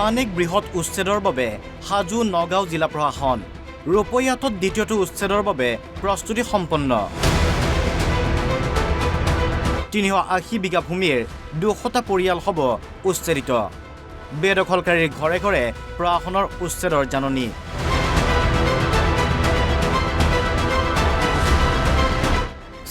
আন এক বৃহৎ উচ্ছেদৰ বাবে হাজো নগাঁও জিলা প্ৰশাসন। ৰূপৈয়াতত দ্বিতীয়টো উচ্ছেদৰ বাবে প্ৰস্তুতি সম্পন্ন। ৩৮০ বিঘা ভূমিৰ ২০০টা পৰিয়াল হ'ব উচ্ছেদিত। বেদখলকাৰীৰ ঘৰে ঘৰে প্ৰশাসনৰ উচ্ছেদৰ জাননী।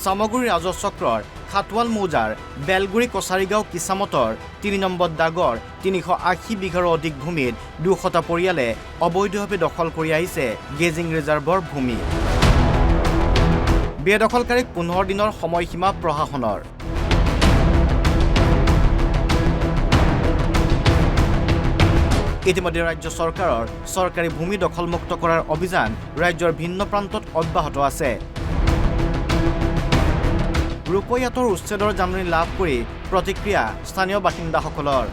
চামগুৰি ৰাজহ চক্ৰৰ খাটৱাল মৌজাৰ বেলগুৰি কছাৰীগাঁও কিছামতৰ ৩ নম্বৰ দাগৰ ৩৮০ বিঘাৰো অধিক ভূমিত ২০০টা পৰিয়ালে অবৈধভাৱে দখল কৰি আহিছে গেজিং ৰিজাৰ্ভৰ ভূমি। বেদখলকাৰীক ১৫ দিনৰ সময়সীমা প্ৰশাসনৰ। ইতিমধ্যে ৰাজ্য চৰকাৰৰ চৰকাৰী ভূমি দখলমুক্ত কৰাৰ অভিযান ৰাজ্যৰ ভিন্ন প্ৰান্তত অব্যাহত আছে। ৰূপৈয়াতৰ উচ্ছেদৰ জাননী লাভ কৰি প্ৰতিক্ৰিয়া স্থানীয় বাসিন্দাসকলৰ।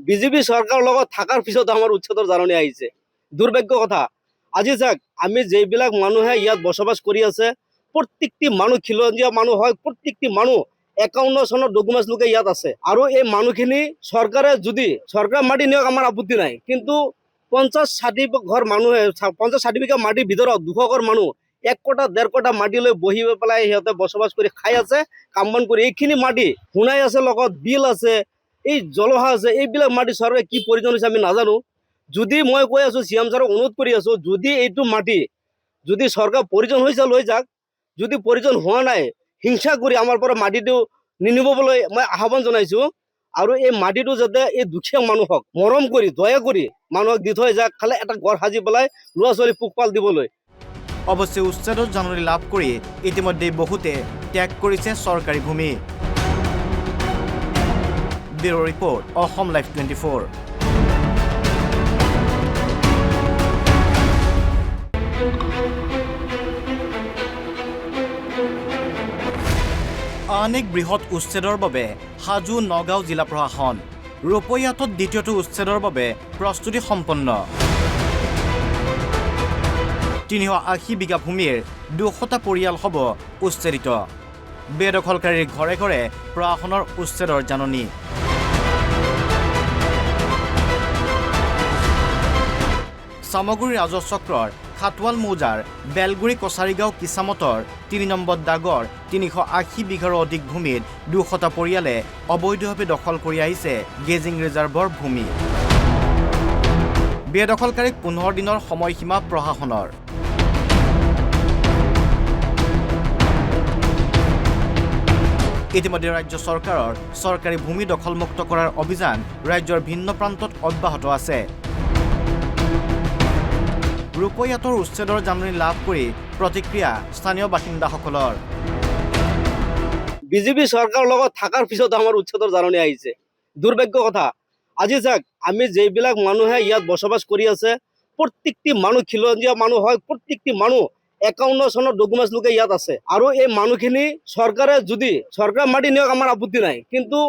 বিজেপি চৰকাৰৰ লগত থকাৰ পিছত আমাৰ উচ্ছেদৰ জাননী আহিছে। দুৰ্ভাগ্য কথা। আজি যাক আমি যিবিলাক মানুহে ইয়াত বসবাস কৰি আছে, প্ৰত্যেকটি মানুহ খিলঞ্জীয়া মানুহ হয়, প্ৰত্যেকটি মানুহ ৫১ চনৰ ডকুমেণ্টছ লোকে ইয়াত আছে। আৰু এই মানুহখিনি চৰকাৰে মাটি নিয়ক আমাৰ আপত্তি নাই, কিন্তু ৫০-৬০ ঘৰ মানুহে ৫০-৬০ বিঘা মাটিৰ ভিতৰত ২০০ ঘৰ মানুহ ১ কটা ১.৫ কটা মাটি লৈ বহি পেলাই সিহঁতে বসবাস কৰি খাই আছে, কাম বন কৰি। এইখিনি মাটি শুনাই আছে, লগত বিল আছে, এই জলহা আছে। এইবিলাক মাটি চৰকাৰে কি প্ৰয়োজন হৈছে আমি নাজানো। যদি মই কৈ আছো, CM ছাৰক অনুৰোধ কৰি আছো, যদি এইটো মাটি যদি চৰকাৰ প্ৰয়োজন হৈছে লৈ যাওক, যদি প্ৰয়োজন হোৱা নাই হিংসা কৰি আমাৰ পৰা মাটিটো নিনিবলৈ মই আহ্বান জনাইছো। আৰু এই মাটিটো যাতে এই দুখীয়া মানুহক মৰম কৰি দয়া কৰি মানুহক দি থৈ যাওক, খালি এটা ঘৰ সাজি পেলাই ল'ৰা ছোৱালী পোহপাল দিবলৈ। অৱশ্যে উচ্ছেদৰ জাননী লাভ কৰি ইতিমধ্যে বহুতে ত্যাগ কৰিছে চৰকাৰী ভূমি। Bureau' report, Assam live 24। আন এক বৃহৎ উচ্ছেদৰ বাবে হাজো নগাঁও জিলা প্ৰশাসন। ৰূপৈয়াতত দ্বিতীয়টো উচ্ছেদৰ বাবে প্ৰস্তুতি সম্পন্ন। ৩৮০ বিঘা ভূমিৰ ২০০টা পৰিয়াল হ'ব উচ্ছেদিত। বেদখলকাৰীৰ ঘৰে ঘৰে প্ৰশাসনৰ উচ্ছেদৰ জাননী। চামগুৰি ৰাজহ চক্ৰৰ খাটৱাল মৌজাৰ বেলগুৰি কছাৰীগাঁও কিছামতৰ ৩ নম্বৰ দাগৰ ৩৮০ বিঘাৰো অধিক ভূমিত ২০০টা পৰিয়ালে অবৈধভাৱে দখল কৰি আহিছে গেজিং ৰিজাৰ্ভৰ ভূমি। বেদখলকাৰীক ১৫ দিনৰ সময়সীমা প্ৰশাসনৰ। ইতিমধ্যে ৰাজ্য চৰকাৰৰ চৰকাৰী ভূমি দখলমুক্ত কৰাৰ অভিযান ৰাজ্যৰ ভিন্ন প্ৰান্তত অব্যাহত আছে। ৰূপৈয়াতৰ উচ্ছেদৰ জাননী লাভ কৰি প্ৰতিক্ৰিয়া স্থানীয় বাসিন্দাসকলৰ। বিজেপি চৰকাৰৰ লগত থকাৰ পিছত আমাৰ উচ্ছেদৰ জাননী আহিছে। দুৰ্ভাগ্য কথা। আজি যাক আমি যিবিলাক মানুহে ইয়াত বসবাস কৰি আছে, প্ৰত্যেকটি মানুহ খিলঞ্জীয়া মানুহ হয়, প্ৰত্যেকটি মানুহ ৫১ চনৰ ডকুমেণ্টছ লোকে ইয়াত আছে। আৰু এই মানুহখিনি চৰকাৰে মাটি নিয়ক আমাৰ আপত্তি নাই, কিন্তু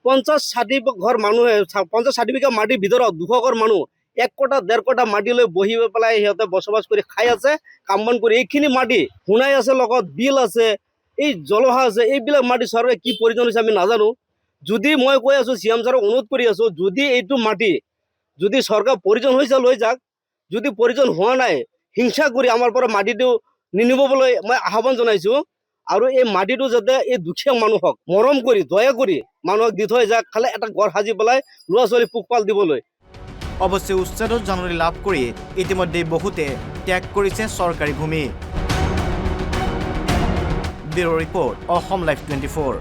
৫০-৬০ ঘৰ মানুহে ৫০-৬০ বিঘা মাটিৰ ভিতৰত ২০০ ঘৰ মানুহ ১ কটা ১.৫ কটা মাটি লৈ বহি পেলাই সিহঁতে বসবাস কৰি খাই আছে, কাম বন কৰি। এইখিনি মাটি শুনাই আছে, লগত বিল আছে, এই জলহা আছে। এইবিলাক মাটি চৰকাৰে কি প্ৰয়োজন হৈছে আমি নাজানো। যদি মই কৈ আছো, CM ছাৰক অনুৰোধ কৰি আছো, যদি এইটো মাটি যদি চৰকাৰ প্ৰয়োজন হৈছে লৈ যাওক, যদি প্ৰয়োজন হোৱা নাই হিংসা কৰি আমাৰ পৰা মাটিটো নিনিবলৈ মই আহ্বান জনাইছো। আৰু এই মাটিটো যাতে এই দুখীয়া মানুহক মৰম কৰি দয়া কৰি মানুহক দি থৈ যাওক, খালি এটা ঘৰ সাজি পেলাই ল'ৰা ছোৱালী পোহপাল দিবলৈ। অৱশ্যে উচ্ছেদৰ জাননী লাভ কৰি ইতিমধ্যে বহুতে ত্যাগ কৰিছে চৰকাৰী ভূমি। Bureau' report, Assam live 24।